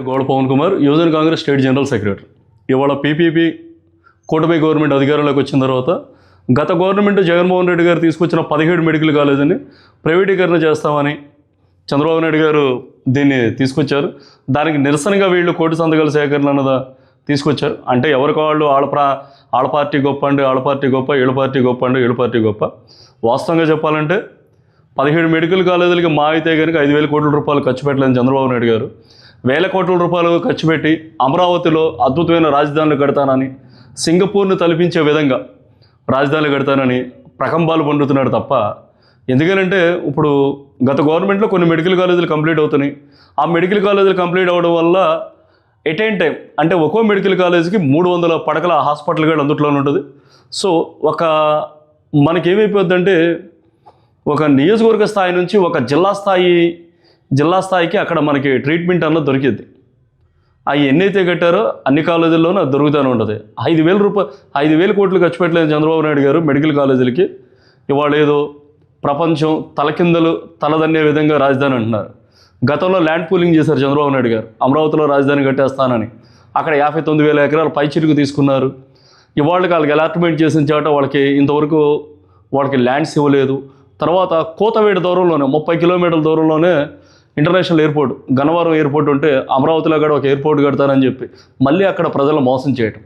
గౌడ పవన్ కుమార్, యువజన Congress state general secretary. ఇవాళ PPP కూటమి గవర్నమెంట్ అధికారంలోకి వచ్చిన తర్వాత గత గవర్నమెంట్ జగన్మోహన్ రెడ్డి గారు తీసుకొచ్చిన 17 మెడికల్ కాలేజీని ప్రైవేటీకరణ చేస్తామని చంద్రబాబు నాయుడు గారు దీన్ని తీసుకొచ్చారు. దానికి నిరసనగా వీళ్ళు కోటి సంతకాల సేకరణ అన్నదా తీసుకొచ్చారు. అంటే ఎవరికి వాళ్ళు ఆళ్ళ పార్టీ గొప్ప అండి, ఆళ్ళ పార్టీ గొప్ప, వీళ్ళ పార్టీ గొప్ప అండి, వీళ్ళ పార్టీ గొప్ప. వాస్తవంగా చెప్పాలంటే 17 మెడికల్ కాలేజీలకి మా అయితే కనుక 5,000 కోట్ల రూపాయలు ఖర్చు పెట్టలేని చంద్రబాబు నాయుడు గారు వేల కోట్ల రూపాయలు ఖర్చు పెట్టి అమరావతిలో అద్భుతమైన రాజధానులు కడతానని, సింగపూర్ను తలపించే విధంగా రాజధానులు కడతానని ప్రకంబాలు పొందుతున్నాడు తప్ప, ఎందుకనంటే ఇప్పుడు గత గవర్నమెంట్లో కొన్ని మెడికల్ కాలేజీలు కంప్లీట్ అవుతున్నాయి. ఆ మెడికల్ కాలేజీలు కంప్లీట్ అవ్వడం వల్ల ఎట్ ఎన్ టైం అంటే ఒక్కో మెడికల్ కాలేజీకి 300 పడకల హాస్పిటల్ కూడా అందుట్లోనే ఉంటుంది. సో మనకేమైపోద్దంటే ఒక నియోజకవర్గ స్థాయి నుంచి ఒక జిల్లా స్థాయికి అక్కడ మనకి ట్రీట్మెంట్ అన్నది దొరికిద్ది. అవి ఎన్నైతే కట్టారో అన్ని కాలేజీల్లోనూ అది దొరుకుతూనే ఉంటుంది. 5,000 కోట్లు ఖర్చు పెట్టలేదు చంద్రబాబు నాయుడు గారు మెడికల్ కాలేజీలకి. ఇవాళ ఏదో ప్రపంచం తలకిందలు తలదన్నే విధంగా రాజధాని అంటున్నారు. గతంలో ల్యాండ్ పూలింగ్ చేశారు చంద్రబాబు నాయుడు గారు, అమరావతిలో రాజధాని కట్టేస్తానని. అక్కడ 59,000 ఎకరాలు పైచిరుకు తీసుకున్నారు. ఇవాళకి వాళ్ళకి అలాట్మెంట్ చేసిన చాట ఇంతవరకు వాళ్ళకి ల్యాండ్స్ ఇవ్వలేదు. తర్వాత కోతవేడు దూరంలోనే 30 కిలోమీటర్ల దూరంలోనే ఇంటర్నేషనల్ ఎయిర్పోర్ట్, గన్నవరం ఎయిర్పోర్ట్ ఉంటే అమరావతిలో కూడా ఒక ఎయిర్పోర్ట్ కడతానని చెప్పి మళ్ళీ అక్కడ ప్రజలు మోసం చేయటం.